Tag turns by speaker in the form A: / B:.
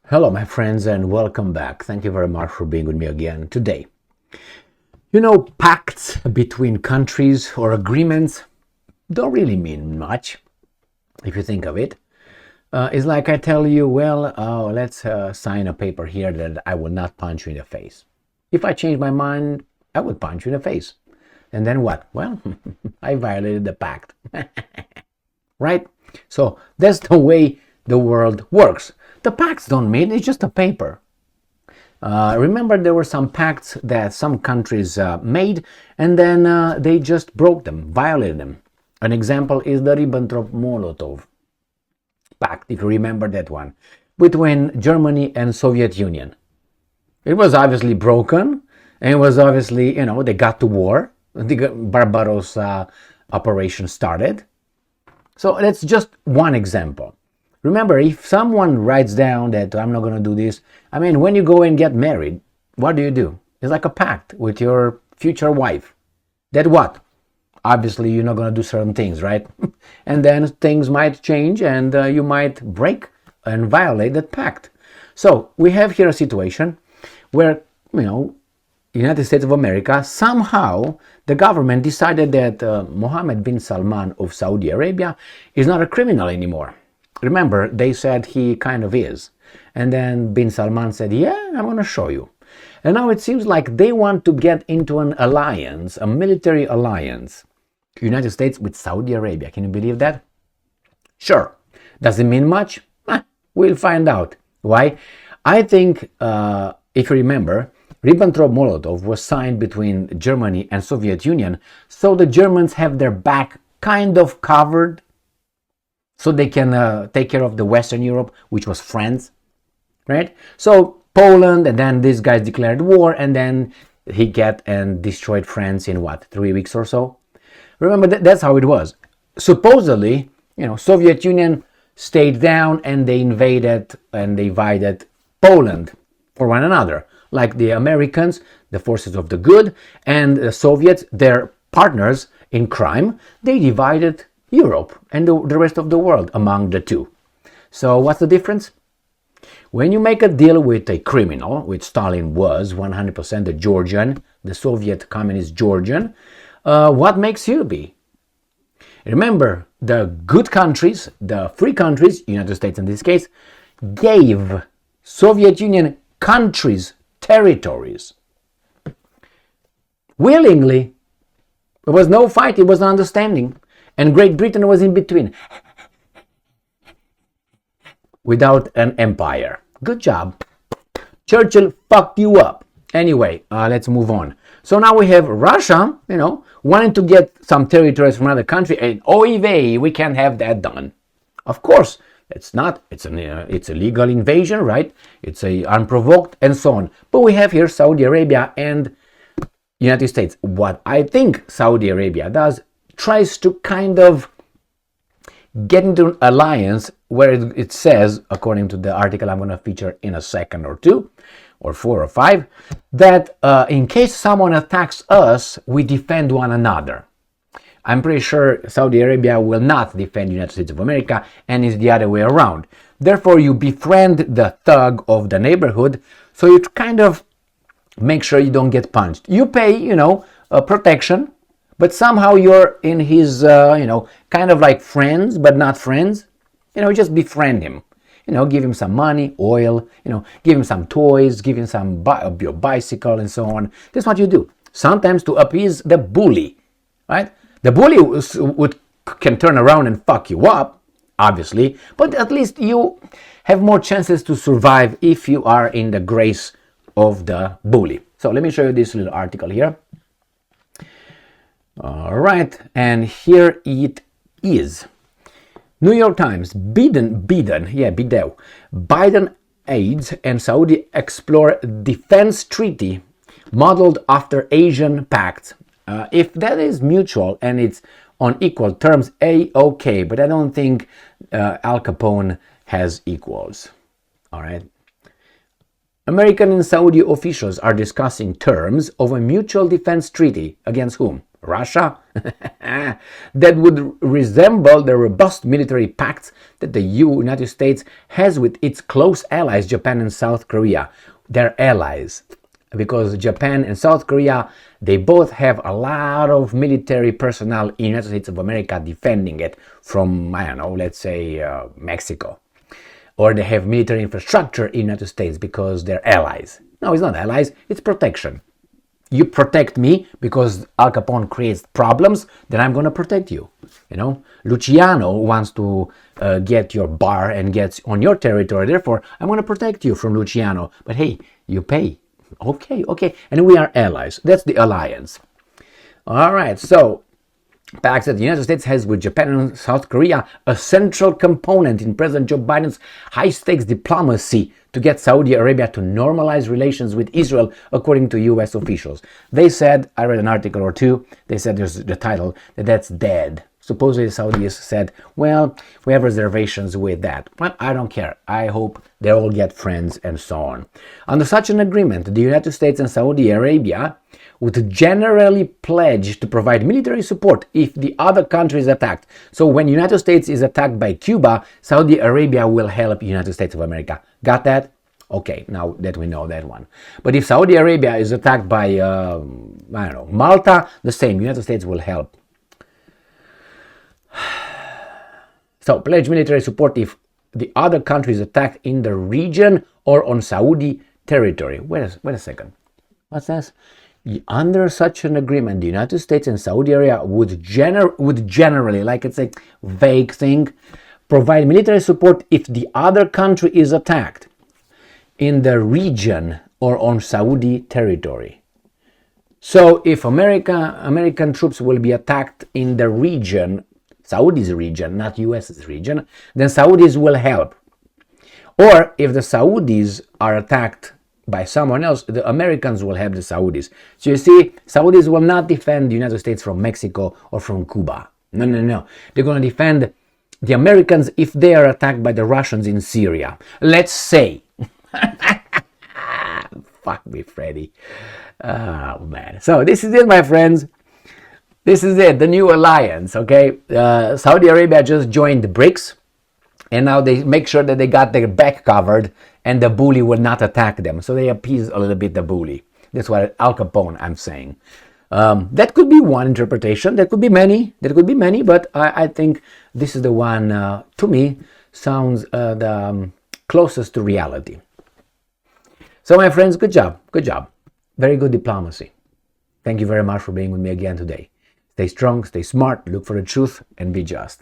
A: Hello, my friends, and welcome back. Thank you very much for being with me again today. You know, pacts between countries or agreements don't really mean much if you think of it. It's like I tell you, well, let's sign a paper here that I will not punch you in the face. If I change my mind, I would punch you in the face. And then what? Well, I violated the pact. Right? So that's the way the world works. The pacts don't mean, it's just a paper. Remember, there were some pacts that some countries made, and then they just broke them, violated them. An example is the Ribbentrop-Molotov pact, if you remember that one, between Germany and Soviet Union. It was obviously broken, and it was obviously, they got to war. The Barbarossa operation started. So that's just one example. Remember, if someone writes down that I'm not going to do this, when you go and get married, what do? It's like a pact with your future wife. That what? Obviously, you're not going to do certain things, right? And then things might change and you might break and violate that pact. So we have here a situation where, United States of America, somehow the government decided that Mohammed bin Salman of Saudi Arabia is not a criminal anymore. Remember, they said he kind of is. And then bin Salman said, yeah, I'm going to show you. And now it seems like they want to get into an alliance, a military alliance. United States with Saudi Arabia. Can you believe that? Sure. Does it mean much? We'll find out. Why? I think, if you remember, Ribbentrop-Molotov was signed between Germany and Soviet Union, so the Germans have their back kind of covered, so they can take care of the Western Europe, which was France, right? So Poland, and then these guys declared war, and then he get and destroyed France in 3 weeks or so? Remember, that's how it was. Supposedly, Soviet Union stayed down and they invaded and divided Poland for one another. Like the Americans, the forces of the good, and the Soviets, their partners in crime, they divided Europe and the rest of the world among the two. So what's the difference? When you make a deal with a criminal, which Stalin was 100% the Georgian, the Soviet communist Georgian, what makes you be? Remember, the good countries, the free countries, United States in this case, gave Soviet Union countries, territories. Willingly. There was no fight, it was an understanding. And Great Britain was in between, without an empire. Good job. Churchill fucked you up. Anyway, let's move on. So now we have Russia, wanting to get some territories from another country, and oy vey, we can't have that done. Of course, it's a legal invasion, right? It's a unprovoked and so on. But we have here Saudi Arabia and United States. What I think Saudi Arabia does, tries to kind of get into an alliance where it says, according to the article I'm going to feature in a second or two, or 4 or 5, that in case someone attacks us, we defend one another. I'm pretty sure Saudi Arabia will not defend the United States of America, and it's the other way around. Therefore, you befriend the thug of the neighborhood, so you kind of make sure you don't get punched. You pay, protection, but somehow you're in his, kind of like friends, but not friends. Just befriend him. Give him some money, oil, give him some toys, give him some your bicycle and so on. That's what you do. Sometimes to appease the bully, right? The bully can turn around and fuck you up, obviously, but at least you have more chances to survive if you are in the grace of the bully. So let me show you this little article here. All right, and here it is. New York Times, Biden aides and Saudi explore defense treaty modeled after Asian pact. If that is mutual and it's on equal terms, okay, but I don't think Al Capone has equals. All right. American and Saudi officials are discussing terms of a mutual defense treaty against whom? Russia? That would resemble the robust military pacts that the United States has with its close allies, Japan and South Korea. They're allies because Japan and South Korea, they both have a lot of military personnel in the United States of America defending it from, I don't know, let's say Mexico. Or they have military infrastructure in the United States because they're allies. No, it's not allies, it's protection. You protect me because Al Capone creates problems, then I'm going to protect you. Luciano wants to get your bar and gets on your territory. Therefore, I'm going to protect you from Luciano. But hey, you pay. Okay. And we are allies. That's the alliance. All right. So, pacts that the United States has with Japan and South Korea, a central component in President Joe Biden's high-stakes diplomacy to get Saudi Arabia to normalize relations with Israel, according to U.S. officials. They said, I read an article or two, they said there's the title, that's dead. Supposedly the Saudis said, well, we have reservations with that. Well, I don't care. I hope they all get friends and so on. Under such an agreement, the United States and Saudi Arabia would generally pledge to provide military support if the other country is attacked. So when the United States is attacked by Cuba, Saudi Arabia will help the United States of America. Got that? Okay, now that we know that one. But if Saudi Arabia is attacked by, Malta, the same. United States will help. So, pledge military support if the other country is attacked in the region or on Saudi territory. Wait a second. What's this? Under such an agreement, the United States and Saudi Arabia would generally, like it's a vague thing, provide military support if the other country is attacked in the region or on Saudi territory. So if American troops will be attacked in the region, Saudi's region, not US's region, then Saudis will help. Or if the Saudis are attacked by someone else, the Americans will help the Saudis. So you see, Saudis will not defend the United States from Mexico or from Cuba. No. They're going to defend the Americans if they are attacked by the Russians in Syria. Let's say. Fuck me, Freddy. Oh, man. So this is it, my friends. This is it, the new alliance, okay? Saudi Arabia just joined the BRICS, and now they make sure that they got their back covered and the bully will not attack them. So they appease a little bit the bully. That's what Al Capone, I'm saying. That could be one interpretation. There could be many. But I think this is the one, to me, sounds the closest to reality. So, my friends, good job. Very good diplomacy. Thank you very much for being with me again today. Stay strong, stay smart, look for the truth, and be just.